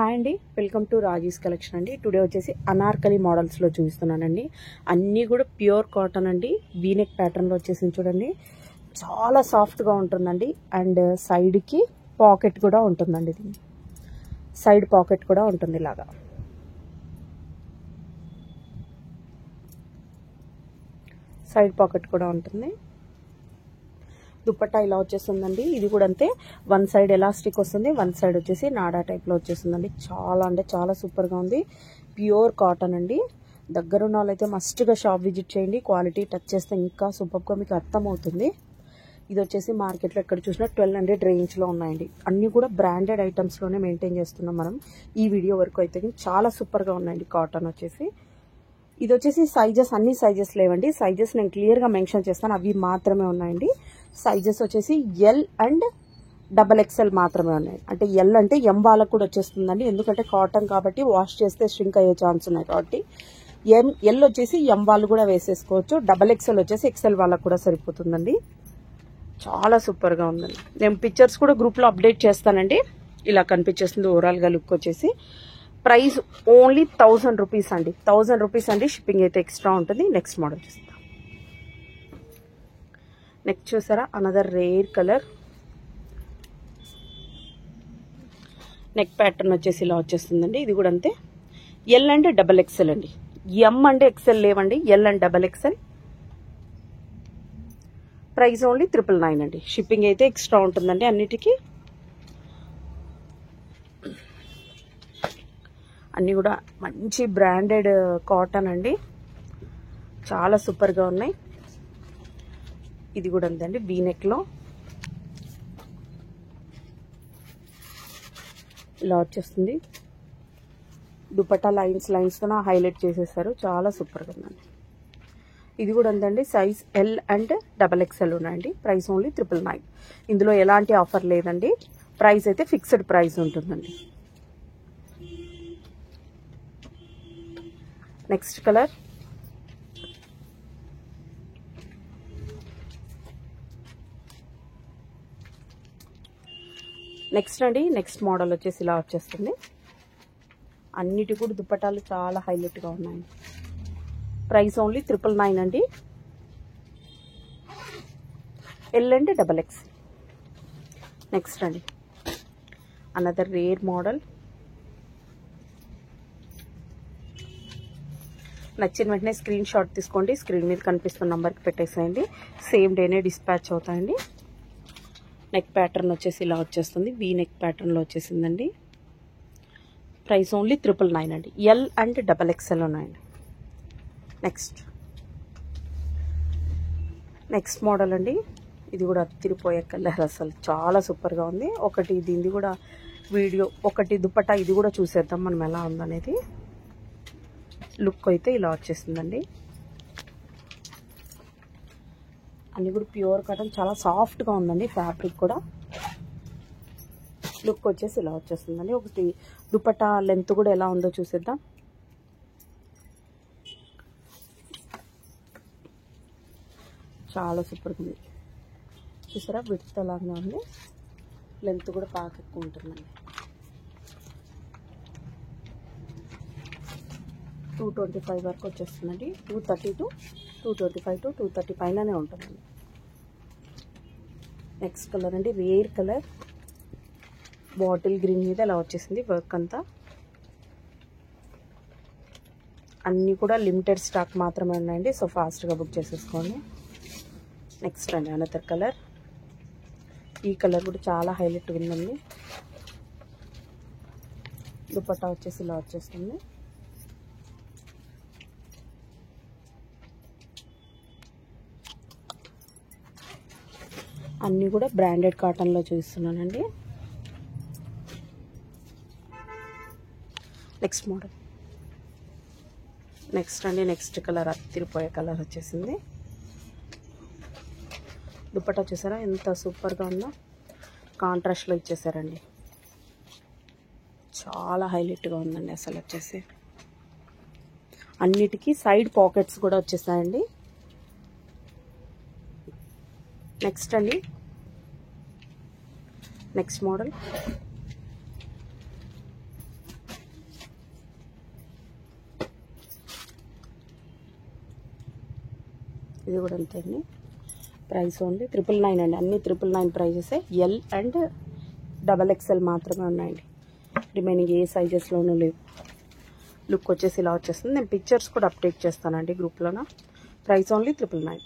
Hi అండి, welcome to Raji's collection అండి. Today వచ్చేసి అనార్కలి మోడల్స్లో చూపిస్తున్నానండి. అన్నీ కూడా ప్యూర్ కాటన్ అండి. వీనెక్ ప్యాటర్న్లో వచ్చేసి చూడండి, చాలా సాఫ్ట్గా ఉంటుందండి. అండ్ సైడ్కి పాకెట్ కూడా ఉంటుందండి. ఇది సైడ్ పాకెట్ కూడా ఉంటుంది, ఇలాగా సైడ్ పాకెట్ కూడా ఉంటుంది. దుపట్టా ఇలా వచ్చేస్తుందండి. ఇది కూడా అంతే, వన్ సైడ్ ఎలాస్టిక్ వస్తుంది, వన్ సైడ్ వచ్చేసి నాడా టైప్లో వచ్చేస్తుందండి. చాలా అంటే చాలా సూపర్గా ఉంది. ప్యూర్ కాటన్ అండి. దగ్గరున్న వాళ్ళైతే మస్ట్గా షాప్ విజిట్ చేయండి. క్వాలిటీ టచ్ చేస్తే ఇంకా సూపర్గా మీకు అర్థమవుతుంది. ఇది వచ్చేసి మార్కెట్లో ఎక్కడ చూసినా 1200 రేంజ్లో ఉన్నాయండి. అన్నీ కూడా బ్రాండెడ్ ఐటమ్స్లోనే మెయింటైన్ చేస్తున్నాం మనం. ఈ వీడియో వరకు అయితే చాలా సూపర్గా ఉన్నాయండి కాటన్ వచ్చేసి. ఇది వచ్చేసి సైజెస్ అన్ని సైజెస్ లేవండి. సైజెస్ నేను క్లియర్గా మెన్షన్ చేస్తాను, అవి మాత్రమే ఉన్నాయండి. సైజెస్ వచ్చేసి ఎల్ అండ్ XXL మాత్రమే ఉన్నాయి. అంటే ఎల్ అంటే ఎం వాళ్ళకు కూడా వచ్చేస్తుందండి, ఎందుకంటే కాటన్ కాబట్టి వాష్ చేస్తే ష్రింక్ అయ్యే ఛాన్స్ ఉన్నాయి కాబట్టి. ఎల్ వచ్చేసి ఎం వాళ్ళు కూడా వేసేసుకోవచ్చు. XXL వచ్చేసి XL వాళ్ళకు కూడా సరిపోతుందండి. చాలా సూపర్గా ఉందండి. నేను పిక్చర్స్ కూడా గ్రూప్లో అప్డేట్ చేస్తానండి. ఇలా కనిపించేస్తుంది ఓవరాల్గా లుక్ వచ్చేసి. ప్రైస్ ఓన్లీ 1000 రూపీస్ అండి. 1000 రూపీస్ అండి. షిప్పింగ్ అయితే ఎక్స్ట్రా ఉంటుంది. నెక్స్ట్ మోడల్ చూస్తాం. నెక్స్ట్ చూసారా, another rare colour. Neck pattern వచ్చేసి ఇలా వచ్చేస్తుందండి. ఇది కూడా అంతే, ఎల్ అండ్ XXL అండి. ఎం అంటే XL లేవండి, L and XXL. Price only 999 అండి. షిప్పింగ్ అయితే ఎక్స్ట్రా ఉంటుందండి అన్నిటికీ. అన్నీ కూడా మంచి బ్రాండెడ్ కాటన్ అండి, చాలా సూపర్గా ఉన్నాయి. ఇది కూడా అంతే వీనెక్లో ఇలా వచ్చేస్తుంది. దుపట్టా లైన్స్తో హైలైట్ చేసేసారు, చాలా సూపర్గా ఉందండి. ఇది కూడా అంతండి, సైజ్ ఎల్ అండ్ XXL ఉన్నాయండి. Price only 999. ఇందులో ఎలాంటి ఆఫర్ లేదండి. ప్రైస్ అయితే ఫిక్స్డ్ ప్రైస్ ఉంటుందండి. నెక్స్ట్ కలర్, నెక్స్ట్ అండి. నెక్స్ట్ మోడల్ వచ్చేసి ఇలా వచ్చేస్తుంది. అన్నిటి కూడా దుపట్టాలు చాలా హైలైట్గా ఉన్నాయండి. ప్రైస్ ఓన్లీ 999 అండి. L and XXL. నెక్స్ట్ అండి, అనదర్ రేర్ మోడల్. నచ్చిన వెంటనే స్క్రీన్ షాట్ తీసుకోండి. స్క్రీన్ మీద కనిపిస్తున్న నెంబర్కి పెట్టేసేయండి. సేమ్ డేనే డిస్పాచ్ అవుతాయండి. నెక్ ప్యాటర్న్ వచ్చేసి ఇలా వచ్చేస్తుంది. వీ నెక్ ప్యాటర్న్లో వచ్చేసిందండి. ప్రైస్ ఓన్లీ 999 అండి. ఎల్ అండ్ XXL ఉన్నాయండి. నెక్స్ట్ మోడల్ అండి. ఇది కూడా తిరిగిపోయే కలర్, అసలు చాలా సూపర్గా ఉంది. ఒకటి దీనిది కూడా వీడియో, ఒకటి దుపట్టా ఇది కూడా చూసేద్దాం మనం ఎలా ఉందనేది. లుక్ అయితే ఇలా వచ్చేసిందండి. అన్నీ కూడా ప్యూర్ కాటన్, చాలా సాఫ్ట్గా ఉందండి ఫ్యాబ్రిక్ కూడా. లుక్ వచ్చేసి ఇలా వచ్చేస్తుందండి. ఒకటి దుపట్టా లెంత్ కూడా ఎలా ఉందో చూసేద్దాం. చాలా సూపర్గా ఉంది. చూసారా, విడ్త్ అలాగే ఉంది, లెంత్ కూడా బాగా ఎక్కువ ఉంటుందండి. 225 వరకు వచ్చేస్తుందండి. 230 to 225 to 230 పైననే ఉంటుందండి. నెక్స్ట్ కలర్ అండి, రేర్ కలర్. బాటిల్ గ్రీన్ మీద ఇలా వచ్చేసింది వర్క్ అంతా. అన్నీ కూడా లిమిటెడ్ స్టాక్ మాత్రమే ఉన్నాయండి, సో ఫాస్ట్గా బుక్ చేసేసుకోండి. నెక్స్ట్ అండి, అనదర్ కలర్. ఈ కలర్ కూడా చాలా హైలైట్ ఉందండి. దుపట్టా వచ్చేసి ఇలా వచ్చేస్తుంది. అన్నీ కూడా బ్రాండెడ్ కాటన్లో చూస్తున్నానండి. Next model. నెక్స్ట్ అండి, నెక్స్ట్ కలర్ అత్తిరిపోయే కలర్ వచ్చేసింది. దుపట్టా చూసారా ఎంత సూపర్గా ఉందో, కాంట్రాస్ట్లో ఇచ్చేసారండి. చాలా హైలైట్గా ఉందండి అసలు వచ్చేసి. అన్నిటికీ సైడ్ పాకెట్స్ కూడా వచ్చేసాయండి. నెక్స్ట్ అండి, నెక్స్ట్ మోడల్. ఇది కూడా అంతే అండి. ప్రైస్ ఓన్లీ 999 అండి. అన్ని 999 ప్రైజెసే. ఎల్ అండ్ XXL మాత్రమే ఉన్నాయండి. రిమైనింగ్ ఏ సైజెస్లోనూ లేవు. లుక్ వచ్చేసి ఇలా వచ్చేస్తుంది. నేను పిక్చర్స్ కూడా అప్డేట్ చేస్తానండి గ్రూప్లోన. Price only 999.